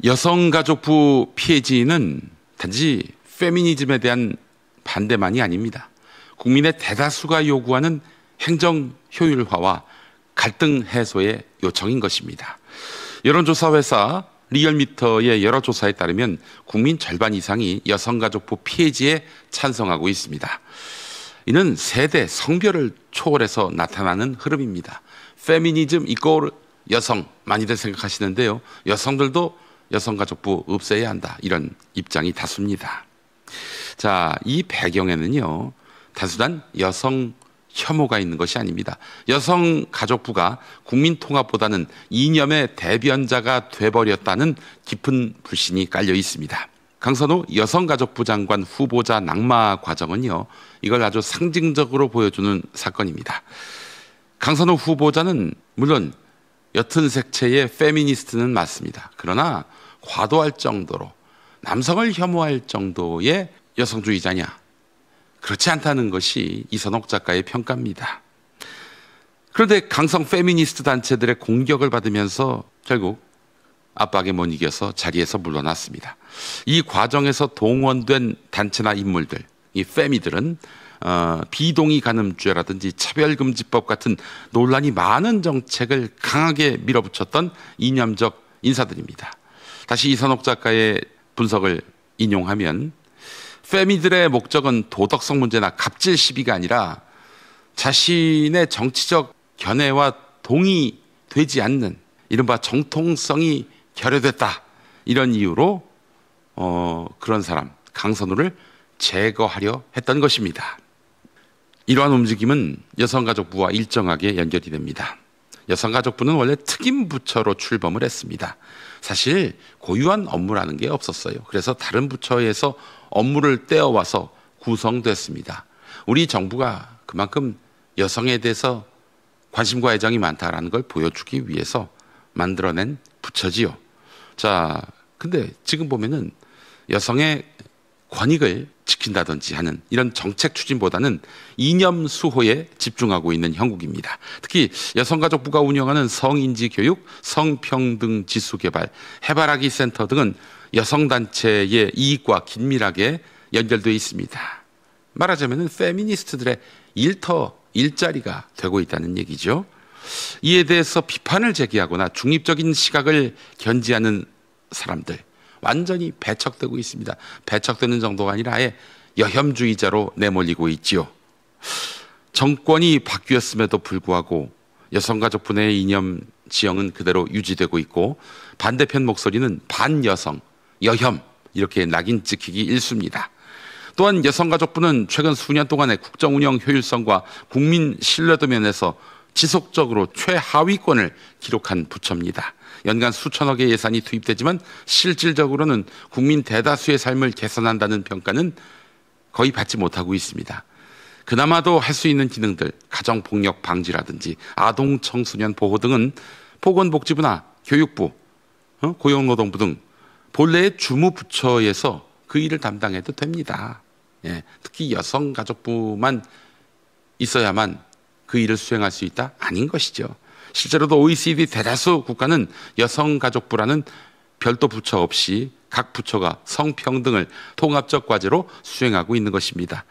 여성가족부 피해지는 단지 페미니즘에 대한 반대만이 아닙니다. 국민의 대다수가 요구하는 행정 효율화와 갈등 해소의 요청인 것입니다. 여론조사 회사 리얼미터의 여러 조사에 따르면 국민 절반 이상이 여성가족부 피해지에 찬성하고 있습니다. 이는 세대, 성별을 초월해서 나타나는 흐름입니다. 페미니즘 이꼴 여성 많이들 생각하시는데요. 여성들도 여성가족부 없애야 한다, 이런 입장이 다수입니다. 자, 이 배경에는요, 단순한 여성 혐오가 있는 것이 아닙니다. 여성가족부가 국민통합보다는 이념의 대변자가 돼버렸다는 깊은 불신이 깔려 있습니다. 강선우 여성가족부 장관 후보자 낙마 과정은요, 이걸 아주 상징적으로 보여주는 사건입니다. 강선우 후보자는 물론 옅은 색채의 페미니스트는 맞습니다. 그러나 과도할 정도로, 남성을 혐오할 정도의 여성주의자냐? 그렇지 않다는 것이 이선옥 작가의 평가입니다. 그런데 강성 페미니스트 단체들의 공격을 받으면서 결국 압박에 못 이겨서 자리에서 물러났습니다. 이 과정에서 동원된 단체나 인물들, 이 페미들은 비동의 간음죄라든지 차별금지법 같은 논란이 많은 정책을 강하게 밀어붙였던 이념적 인사들입니다. 다시 이선옥 작가의 분석을 인용하면, 페미들의 목적은 도덕성 문제나 갑질 시비가 아니라 자신의 정치적 견해와 동의되지 않는 이른바 정통성이 결여됐다, 이런 이유로 그런 사람, 강선우를 제거하려 했던 것입니다. 이러한 움직임은 여성가족부와 일정하게 연결이 됩니다. 여성가족부는 원래 특임부처로 출범을 했습니다. 사실 고유한 업무라는 게 없었어요. 그래서 다른 부처에서 업무를 떼어와서 구성됐습니다. 우리 정부가 그만큼 여성에 대해서 관심과 애정이 많다라는 걸 보여주기 위해서 만들어낸 부처지요. 자, 근데 지금 보면은 여성의 권익을 지킨다든지 하는 이런 정책 추진보다는 이념 수호에 집중하고 있는 형국입니다. 특히 여성가족부가 운영하는 성인지 교육, 성평등 지수 개발, 해바라기 센터 등은 여성단체의 이익과 긴밀하게 연결되어 있습니다. 말하자면 페미니스트들의 일자리가 되고 있다는 얘기죠. 이에 대해서 비판을 제기하거나 중립적인 시각을 견지하는 사람들, 완전히 배척되고 있습니다. 배척되는 정도가 아니라 아예 여혐주의자로 내몰리고 있지요. 정권이 바뀌었음에도 불구하고 여성가족부 내 이념 지형은 그대로 유지되고 있고, 반대편 목소리는 반여성, 여혐, 이렇게 낙인 찍히기 일쑤입니다. 또한 여성가족부는 최근 수년 동안의 국정운영 효율성과 국민 신뢰도 면에서 지속적으로 최하위권을 기록한 부처입니다. 연간 수천억의 예산이 투입되지만 실질적으로는 국민 대다수의 삶을 개선한다는 평가는 거의 받지 못하고 있습니다. 그나마도 할 수 있는 기능들, 가정폭력 방지라든지 아동 청소년 보호 등은 보건복지부나 교육부, 고용노동부 등 본래의 주무부처에서 그 일을 담당해도 됩니다. 예, 특히 여성가족부만 있어야만 그 일을 수행할 수 있다? 아닌 것이죠. 실제로도 OECD 대다수 국가는 여성가족부라는 별도 부처 없이 각 부처가 성평등을 통합적 과제로 수행하고 있는 것입니다.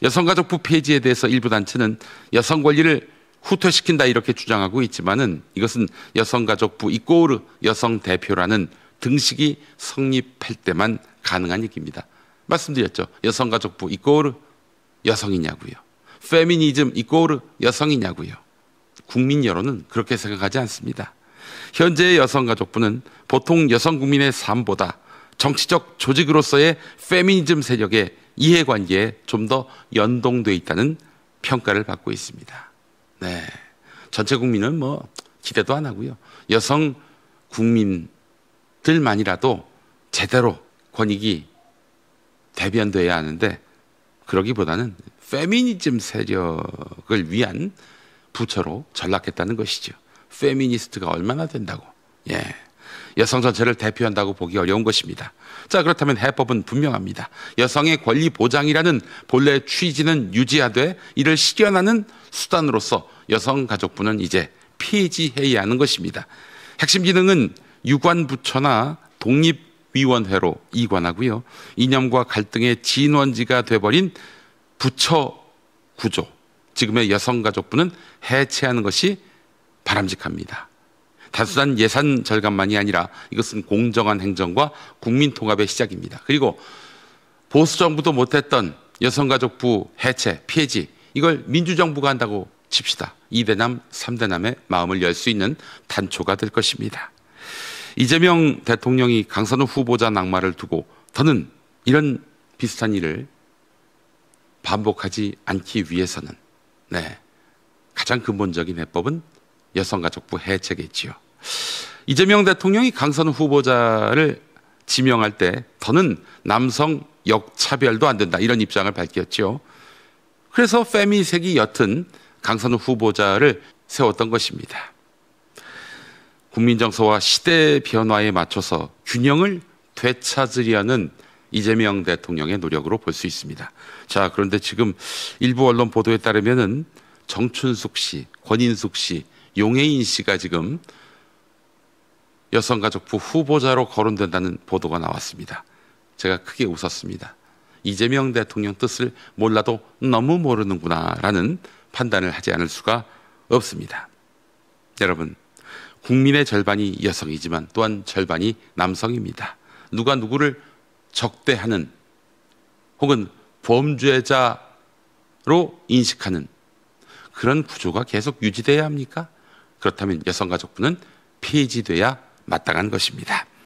여성가족부 폐지에 대해서 일부 단체는 여성 권리를 후퇴시킨다, 이렇게 주장하고 있지만은 이것은 여성가족부 이꼬르 여성대표라는 등식이 성립할 때만 가능한 얘기입니다. 말씀드렸죠. 여성가족부 이꼬르 여성이냐고요. 페미니즘 이꼬르 여성이냐고요. 국민 여론은 그렇게 생각하지 않습니다. 현재의 여성가족부는 보통 여성 국민의 삶보다 정치적 조직으로서의 페미니즘 세력의 이해관계에 좀 더 연동돼 있다는 평가를 받고 있습니다. 네, 전체 국민은 뭐 기대도 안 하고요. 여성 국민들만이라도 제대로 권익이 대변돼야 하는데, 그러기보다는 페미니즘 세력을 위한 부처로 전락했다는 것이죠. 페미니스트가 얼마나 된다고. 예, 여성 전체를 대표한다고 보기 어려운 것입니다. 자, 그렇다면 해법은 분명합니다. 여성의 권리 보장이라는 본래 취지는 유지하되 이를 실현하는 수단으로서 여성가족부는 이제 폐지해야 하는 것입니다. 핵심 기능은 유관부처나 독립위원회로 이관하고요. 이념과 갈등의 진원지가 돼버린 부처 구조, 지금의 여성가족부는 해체하는 것이 바람직합니다. 단순한 예산 절감만이 아니라 이것은 공정한 행정과 국민 통합의 시작입니다. 그리고 보수 정부도 못했던 여성가족부 해체, 폐지, 이걸 민주정부가 한다고 칩시다. 2대남, 3대남의 마음을 열 수 있는 단초가 될 것입니다. 이재명 대통령이 강선우 후보자 낙마를 두고 더는 이런 비슷한 일을 반복하지 않기 위해서는 가장 근본적인 해법은 여성가족부 해체겠지요. 이재명 대통령이 강선우 후보자를 지명할 때 더는 남성 역차별도 안 된다, 이런 입장을 밝혔죠. 그래서 페미색이 옅은 강선우 후보자를 세웠던 것입니다. 국민 정서와 시대 변화에 맞춰서 균형을 되찾으려는 이재명 대통령의 노력으로 볼 수 있습니다. 자, 그런데 지금 일부 언론 보도에 따르면은 정춘숙 씨, 권인숙 씨, 용혜인 씨가 지금 여성가족부 후보자로 거론된다는 보도가 나왔습니다. 제가 크게 웃었습니다. 이재명 대통령 뜻을 몰라도 너무 모르는구나라는 판단을 하지 않을 수가 없습니다. 여러분, 국민의 절반이 여성이지만 또한 절반이 남성입니다. 누가 누구를 적대하는 혹은 범죄자로 인식하는 그런 구조가 계속 유지돼야 합니까? 그렇다면 여성가족부는 폐지돼야 마땅한 것입니다.